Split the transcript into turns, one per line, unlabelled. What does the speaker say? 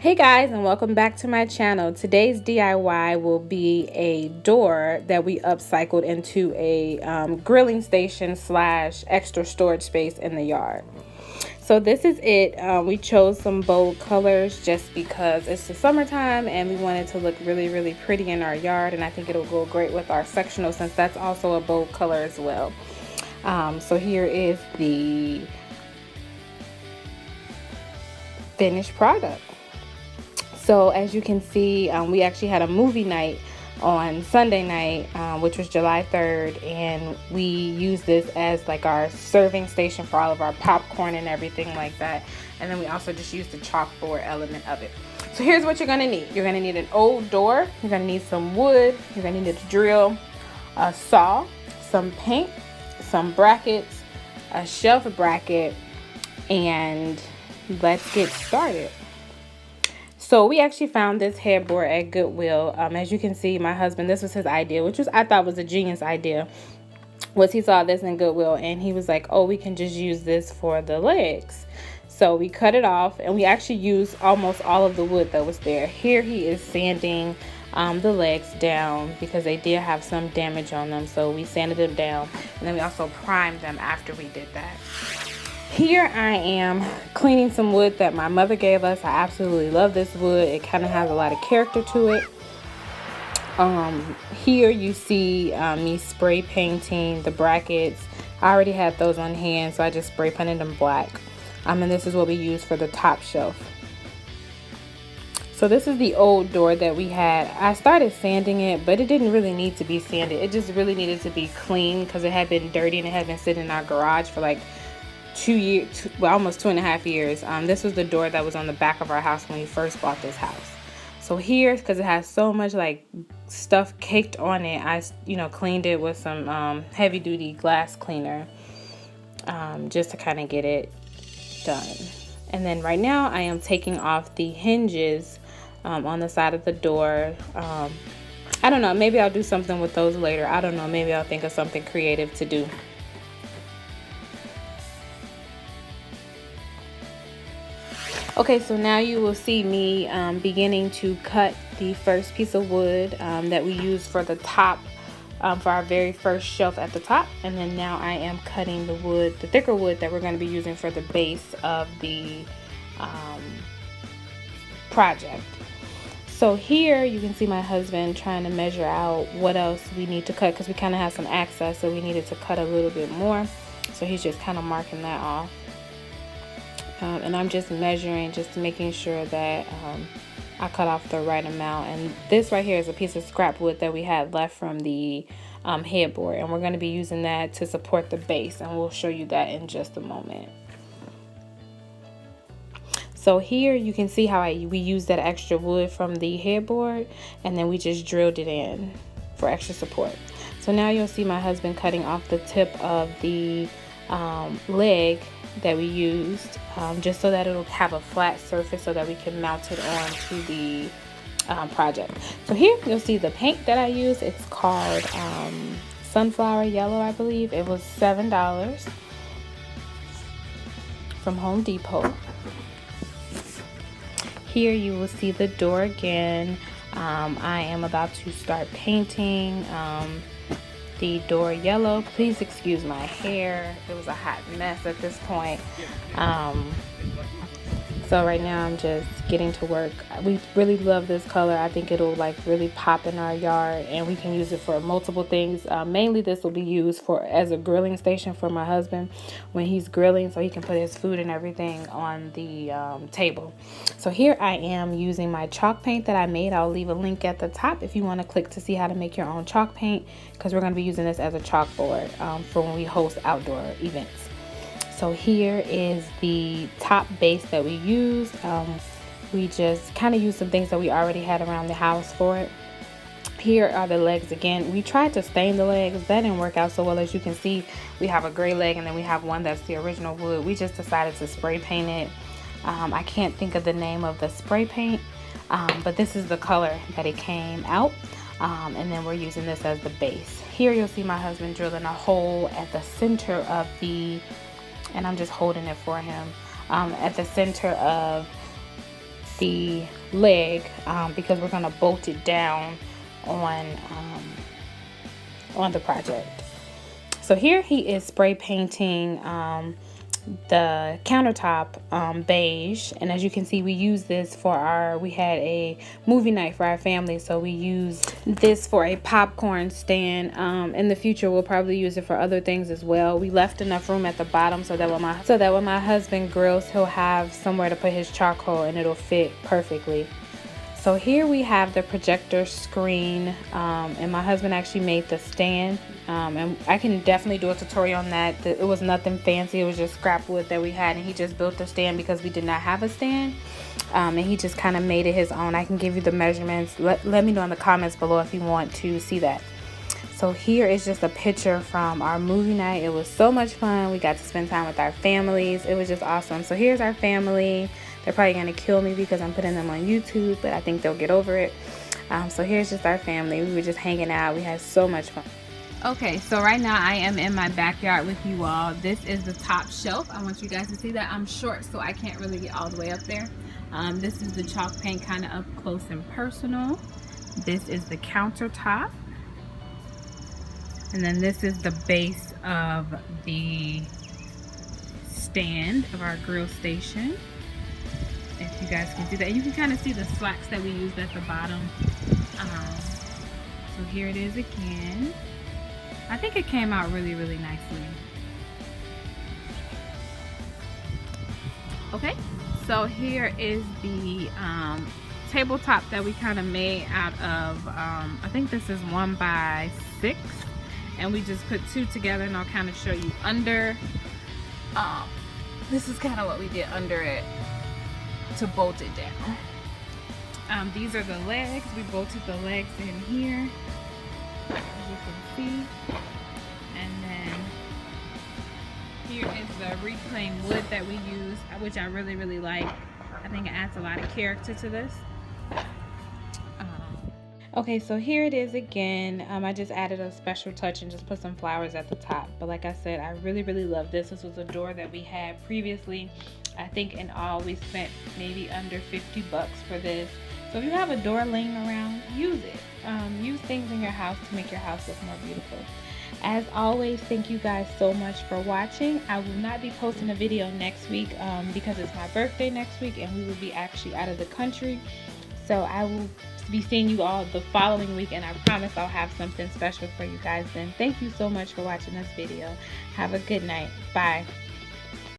Hey guys, and welcome back to my channel. Today's DIY will be a door that we upcycled into a grilling station / extra storage space in the yard. So this is it. We chose some bold colors just because it's the summertime and we wanted to look really pretty in our yard, and I think it'll go great with our sectional since that's also a bold color as well. So here is the finished product. So as you can see, we actually had a movie night on Sunday night, which was July 3rd, and we used this as like our serving station for all of our popcorn and everything like that. And then we also just used the chalkboard element of it. So here's what you're gonna need. You're gonna need an old door, you're gonna need some wood, you're gonna need a drill, a saw, some paint, some brackets, a shelf bracket, and let's get started. So we actually found this headboard at Goodwill. As you can see, my husband, this was his idea, which I thought was a genius idea. He saw this in Goodwill and he was like, oh, we can just use this for the legs. So we cut it off and we actually used almost all of the wood that was there. Here he is sanding the legs down because they did have some damage on them. So we sanded them down and then we also primed them after we did that. Here I am cleaning some wood that my mother gave us. I absolutely love this wood. It kind of has a lot of character to it. Here you see me spray painting the brackets. I already had those on hand, so I just spray painted them black. And this is what we use for the top shelf. So this is the old door that we had. I started sanding it, but it didn't really need to be sanded. It just really needed to be clean because it had been dirty and it had been sitting in our garage for like 2 years, well, almost 2.5 years. This was the door that was on the back of our house when we first bought this house. So here, because it has so much like stuff caked on it, I cleaned it with some heavy duty glass cleaner, just to kind of get it done. And then right now I am taking off the hinges on the side of the door. I don't know, maybe I'll do something with those later. I don't know, maybe I'll think of something creative to do. Okay, so now you will see me beginning to cut the first piece of wood that we used for the top, for our very first shelf at the top. And then now I am cutting the wood, the thicker wood that we're going to be using for the base of the project. So here you can see my husband trying to measure out what else we need to cut because we kind of have some access, so we needed to cut a little bit more. So he's just kind of marking that off. And I'm just measuring, just making sure that I cut off the right amount. And this right here is a piece of scrap wood that we had left from the headboard, and we're going to be using that to support the base, and we'll show you that in just a moment. So here you can see how we used that extra wood from the headboard, and then we just drilled it in for extra support. So now you'll see my husband cutting off the tip of the leg that we used, just so that it'll have a flat surface so that we can mount it onto the project. So here you'll see the paint that I used. It's called Sunflower Yellow, I believe. It was $7 from Home Depot. Here you will see the door again. I am about to start painting the door yellow. Please excuse my hair, it was a hot mess at this point. So right now I'm just getting to work. We really love this color. I think it'll like really pop in our yard, and we can use it for multiple things. Mainly this will be used as a grilling station for my husband when he's grilling, so he can put his food and everything on the table. So here I am using my chalk paint that I made. I'll leave a link at the top if you want to click to see how to make your own chalk paint, because we're going to be using this as a chalkboard for when we host outdoor events. So here is the top base that we used. We just kind of used some things that we already had around the house for it. Here are the legs again. We tried to stain the legs. That didn't work out so well. As you can see, we have a gray leg and then we have one that's the original wood. We just decided to spray paint it. I can't think of the name of the spray paint, but this is the color that it came out. And then we're using this as the base. Here you'll see my husband drilling a hole at the center of the, and I'm just holding it for him, at the center of the leg because we're going to bolt it down on the project. So here he is spray painting the countertop beige, and as you can see, we use this for we had a movie night for our family, so we used this for a popcorn stand. In the future we'll probably use it for other things as well. We left enough room at the bottom so that when my husband grills, he'll have somewhere to put his charcoal and it'll fit perfectly. So here we have the projector screen, and my husband actually made the stand, and I can definitely do a tutorial on that. It was nothing fancy, it was just scrap wood that we had, and he just built the stand because we did not have a stand, and he just kind of made it his own. I can give you the measurements. Let me know in the comments below if you want to see that. So here is just a picture from our movie night. It was so much fun. We got to spend time with our families. It was just awesome. So here's our family. They're probably going to kill me because I'm putting them on YouTube, but I think they'll get over it. So here's just our family. We were just hanging out. We had so much fun. Okay, so right now I am in my backyard with you all. This is the top shelf. I want you guys to see that. I'm short, so I can't really get all the way up there. This is the chalk paint, kind of up close and personal. This is the countertop. And then this is the base of the stand of our grill station. If you guys can see that, you can kind of see the slats that we used at the bottom. So here it is again. I think it came out really, really nicely. Okay, so here is the tabletop that we kind of made out of, I think this is 1x6, and we just put 2 together, and I'll kind of show you under. This is kind of what we did under it to bolt it down. These are the legs. We bolted the legs in here, as you can see. And then here is the reclaimed wood that we use, which I really, really like. I think it adds a lot of character to this. Okay, so here it is again. I just added a special touch and just put some flowers at the top. But like I said, I really, really love this. This was a door that we had previously. I think in all we spent maybe under 50 bucks for this. So if you have a door laying around, use it. Use things in your house to make your house look more beautiful. As always, thank you guys so much for watching. I will not be posting a video next week because it's my birthday next week and we will be actually out of the country. So I will be seeing you all the following week, and I promise I'll have something special for you guys then. Thank you so much for watching this video. Have a good night. Bye.